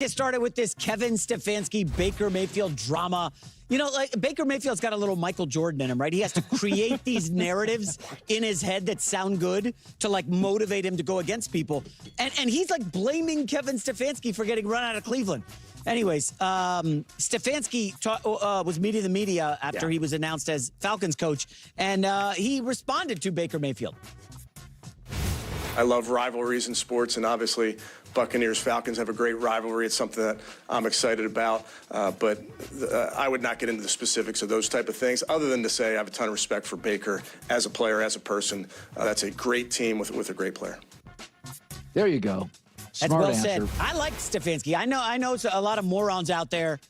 Get started with this Kevin Stefanski, Baker Mayfield drama. You know, like Baker Mayfield's got a little Michael Jordan in him, right? He has to create these narratives in his head that sound good to like motivate him to go against people. And he's like blaming Kevin Stefanski for getting run out of Cleveland. Anyways, Stefanski was meeting the media after he was announced as Falcons coach, and he responded to Baker Mayfield. I love rivalries in sports, and obviously Buccaneers-Falcons have a great rivalry. It's something that I'm excited about, but I would not get into the specifics of those type of things, other than to say I have a ton of respect for Baker as a player, as a person. That's a great team with a great player. There you go. That's well said. I like Stefanski. I know a lot of morons out there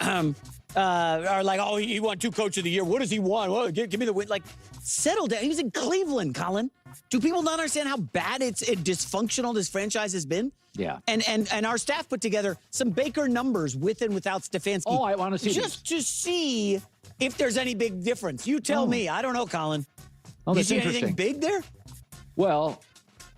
are like, oh, he won 2 Coach of the Year. What does he want? Well, give me the win. Like, settle down. He was in Cleveland, Colin. Do people not understand how bad it's dysfunctional this franchise has been? Yeah. And our staff put together some Baker numbers with and without Stefanski. Oh, I want to see just to see if there's any big difference. You tell me. I don't know, Colin. Oh, you see anything big there? Well,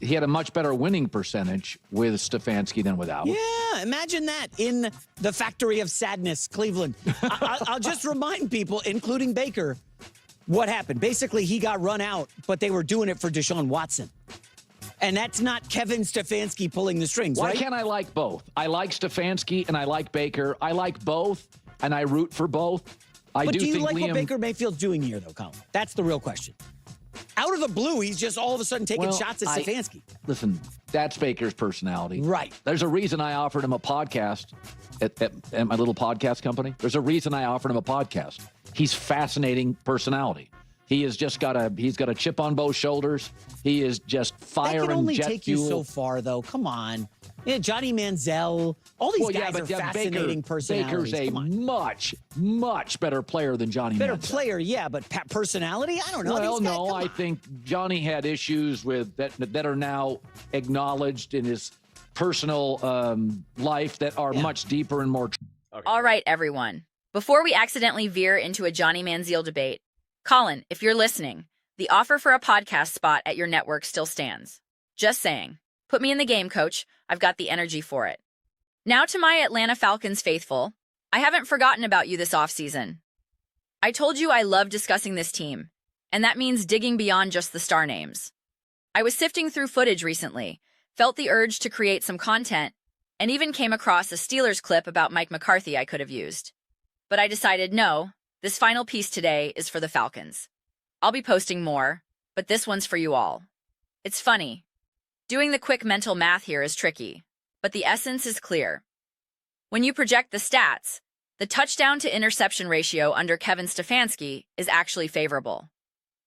he had a much better winning percentage with Stefanski than without. Yeah, imagine that in the factory of sadness, Cleveland. I'll just remind people, including Baker, what happened. Basically, he got run out, but they were doing it for Deshaun Watson. And that's not Kevin Stefanski pulling the strings, Why right? can't I like both? I like Stefanski and I like Baker. I like both, and I root for both. But do you like what Baker Mayfield's doing here, though, Colin? That's the real question. Out of the blue, he's just all of a sudden taking shots at Stefanski. Listen, that's Baker's personality. Right. There's a reason I offered him a podcast at my little podcast company. There's a reason I offered him a podcast. He's fascinating personality. He has just got a chip on both shoulders. He is just fire and jet fuel. That can only take you so far, though. Come on. Yeah, Johnny Manziel. All these guys are fascinating personalities. Baker's a much, much better player than Johnny Manziel. Better player, yeah, but personality? I don't know. Well, no, I think Johnny had issues with that are now acknowledged in his personal life that are much deeper and more. Okay. All right, everyone. Before we accidentally veer into a Johnny Manziel debate, Colin, if you're listening, the offer for a podcast spot at your network still stands. Just saying. Put me in the game, coach. I've got the energy for it. Now to my Atlanta Falcons faithful. I haven't forgotten about you this offseason. I told you I love discussing this team, and that means digging beyond just the star names. I was sifting through footage recently, felt the urge to create some content, and even came across a Steelers clip about Mike McCarthy I could have used. But I decided no, this final piece today is for the Falcons. I'll be posting more, but this one's for you all. It's funny. Doing the quick mental math here is tricky, but the essence is clear. When you project the stats, the touchdown to interception ratio under Kevin Stefanski is actually favorable.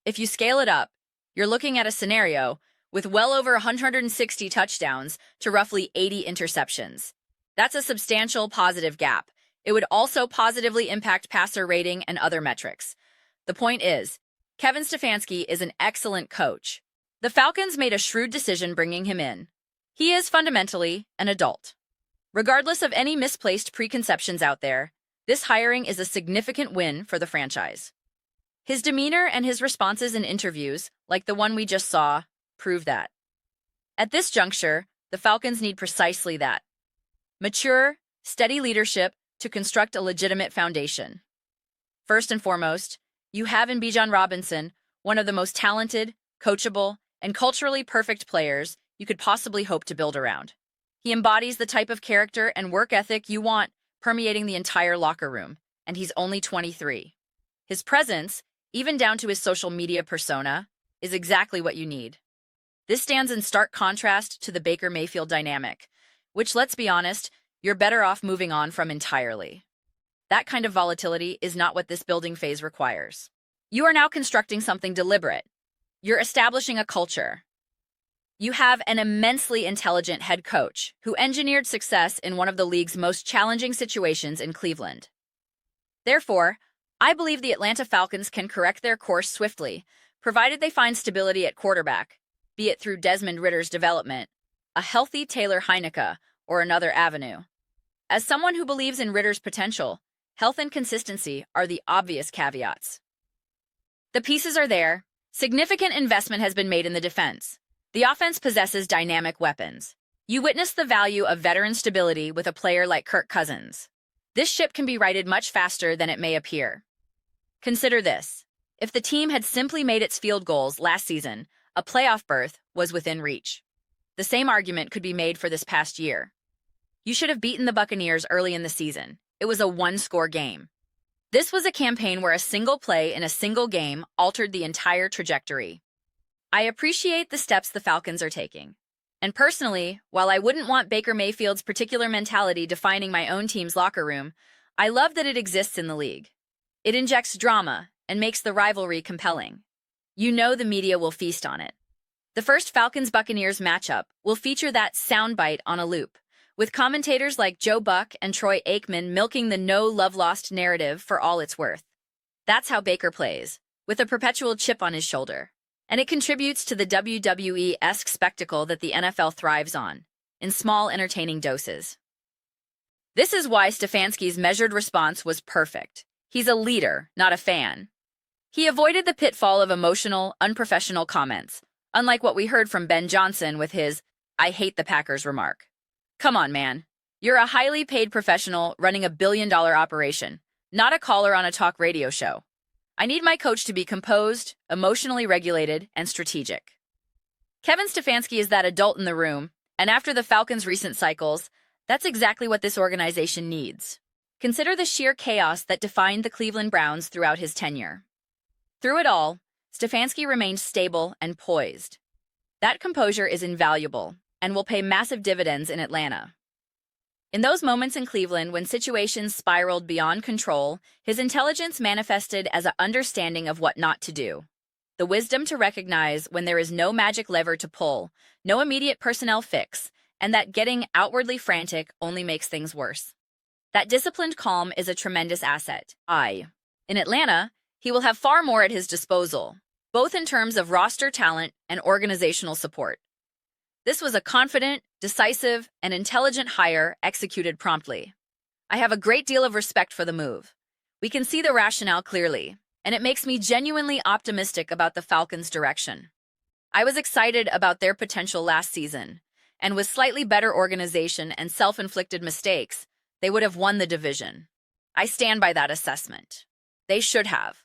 If you scale it up, you're looking at a scenario with well over 160 touchdowns to roughly 80 interceptions. That's a substantial positive gap. It would also positively impact passer rating and other metrics. The point is, Kevin Stefanski is an excellent coach. The Falcons made a shrewd decision bringing him in. He is fundamentally an adult. Regardless of any misplaced preconceptions out there, this hiring is a significant win for the franchise. His demeanor and his responses in interviews, like the one we just saw, prove that. At this juncture, the Falcons need precisely that. Mature, steady leadership to construct a legitimate foundation. First and foremost, you have in Bijan Robinson one of the most talented, coachable, and culturally perfect players you could possibly hope to build around. He embodies the type of character and work ethic you want permeating the entire locker room, and he's only 23. His presence, even down to his social media persona, is exactly what you need. This stands in stark contrast to the Baker Mayfield dynamic, which, let's be honest, you're better off moving on from entirely. That kind of volatility is not what this building phase requires. You are now constructing something deliberate. You're establishing a culture. You have an immensely intelligent head coach who engineered success in one of the league's most challenging situations in Cleveland. Therefore, I believe the Atlanta Falcons can correct their course swiftly, provided they find stability at quarterback, be it through Desmond Ritter's development, a healthy Taylor Heineke, or another avenue. As someone who believes in Ritter's potential, health and consistency are the obvious caveats. The pieces are there. Significant investment has been made in the defense. The offense possesses dynamic weapons. You witness the value of veteran stability with a player like Kirk Cousins. This ship can be righted much faster than it may appear. Consider this. If the team had simply made its field goals last season, a playoff berth was within reach. The same argument could be made for this past year. You should have beaten the Buccaneers early in the season. It was a one-score game. This was a campaign where a single play in a single game altered the entire trajectory. I appreciate the steps the Falcons are taking. And personally, while I wouldn't want Baker Mayfield's particular mentality defining my own team's locker room, I love that it exists in the league. It injects drama and makes the rivalry compelling. You know the media will feast on it. The first Falcons-Buccaneers matchup will feature that soundbite on a loop, with commentators like Joe Buck and Troy Aikman milking the no love lost narrative for all it's worth. That's how Baker plays, with a perpetual chip on his shoulder. And it contributes to the WWE-esque spectacle that the NFL thrives on, in small, entertaining doses. This is why Stefanski's measured response was perfect. He's a leader, not a fan. He avoided the pitfall of emotional, unprofessional comments, unlike what we heard from Ben Johnson with his "I hate the Packers" remark. Come on, man. You're a highly paid professional running a billion-dollar operation, not a caller on a talk radio show. I need my coach to be composed, emotionally regulated, and strategic. Kevin Stefanski is that adult in the room, and after the Falcons' recent cycles, that's exactly what this organization needs. Consider the sheer chaos that defined the Cleveland Browns throughout his tenure. Through it all, Stefanski remained stable and poised. That composure is invaluable and will pay massive dividends in Atlanta. In those moments in Cleveland when situations spiraled beyond control, his intelligence manifested as an understanding of what not to do. The wisdom to recognize when there is no magic lever to pull, no immediate personnel fix, and that getting outwardly frantic only makes things worse. That disciplined calm is a tremendous asset. In Atlanta, he will have far more at his disposal, both in terms of roster talent and organizational support. This was a confident, decisive, and intelligent hire executed promptly. I have a great deal of respect for the move. We can see the rationale clearly, and it makes me genuinely optimistic about the Falcons' direction. I was excited about their potential last season, and with slightly better organization and self-inflicted mistakes, they would have won the division. I stand by that assessment. They should have.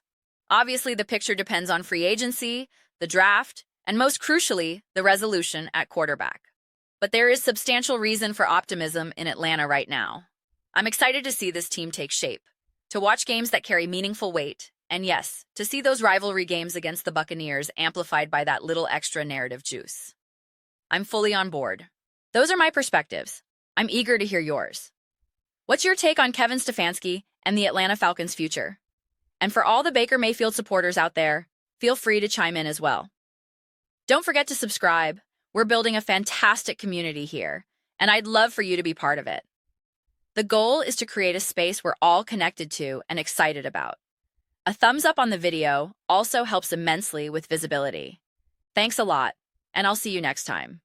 Obviously, the picture depends on free agency, the draft, and most crucially, the resolution at quarterback. But there is substantial reason for optimism in Atlanta right now. I'm excited to see this team take shape, to watch games that carry meaningful weight, and yes, to see those rivalry games against the Buccaneers amplified by that little extra narrative juice. I'm fully on board. Those are my perspectives. I'm eager to hear yours. What's your take on Kevin Stefanski and the Atlanta Falcons' future? And for all the Baker Mayfield supporters out there, feel free to chime in as well. Don't forget to subscribe. We're building a fantastic community here, and I'd love for you to be part of it. The goal is to create a space we're all connected to and excited about. A thumbs up on the video also helps immensely with visibility. Thanks a lot, and I'll see you next time.